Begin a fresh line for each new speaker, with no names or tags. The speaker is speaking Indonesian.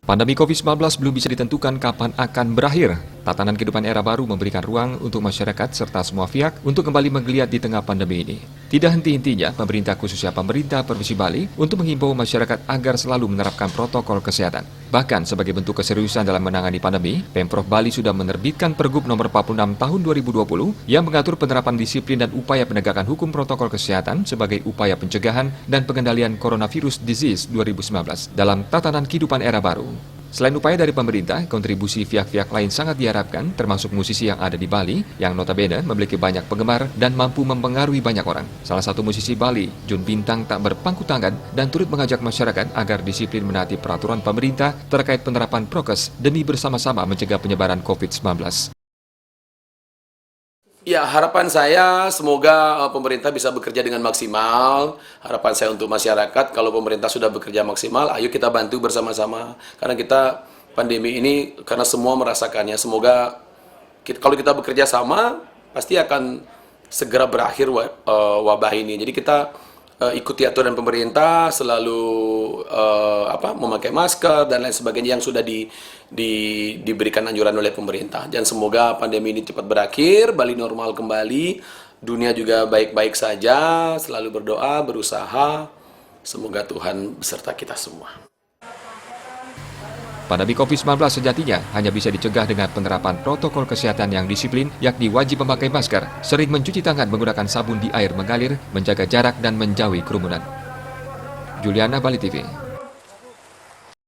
Pandemi COVID-19 belum bisa ditentukan kapan akan berakhir. Tatanan kehidupan era baru memberikan ruang untuk masyarakat serta semua pihak untuk kembali menggeliat di tengah pandemi ini. Tidak henti-hentinya, pemerintah khususnya pemerintah Provinsi Bali untuk menghimbau masyarakat agar selalu menerapkan protokol kesehatan. Bahkan sebagai bentuk keseriusan dalam menangani pandemi, Pemprov Bali sudah menerbitkan Pergub nomor 46 tahun 2020 yang mengatur penerapan disiplin dan upaya penegakan hukum protokol kesehatan sebagai upaya pencegahan dan pengendalian coronavirus disease 2019 dalam tatanan kehidupan era baru. Selain upaya dari pemerintah, kontribusi pihak-pihak lain sangat diharapkan, termasuk musisi yang ada di Bali, yang notabene memiliki banyak penggemar dan mampu mempengaruhi banyak orang. Salah satu musisi Bali, Jun Bintang, tak berpangku tangan dan turut mengajak masyarakat agar disiplin menaati peraturan pemerintah terkait penerapan prokes demi bersama-sama mencegah penyebaran COVID-19.
Ya, harapan saya semoga pemerintah bisa bekerja dengan maksimal. Harapan saya untuk masyarakat, kalau pemerintah sudah bekerja maksimal, ayo kita bantu bersama-sama. Karena kita pandemi ini, karena semua merasakannya. Semoga kalau kita bekerja sama, pasti akan segera berakhir wabah ini. Jadi kita ikuti aturan pemerintah, selalu memakai masker dan lain sebagainya yang sudah diberikan anjuran oleh pemerintah. Dan semoga pandemi ini cepat berakhir, Bali normal kembali, dunia juga baik-baik saja, selalu berdoa, berusaha, semoga Tuhan beserta kita semua.
Pandemi COVID-19 sejatinya hanya bisa dicegah dengan penerapan protokol kesehatan yang disiplin, yakni wajib memakai masker, sering mencuci tangan menggunakan sabun di air mengalir, menjaga jarak dan menjauhi kerumunan. Juliana, Bali TV.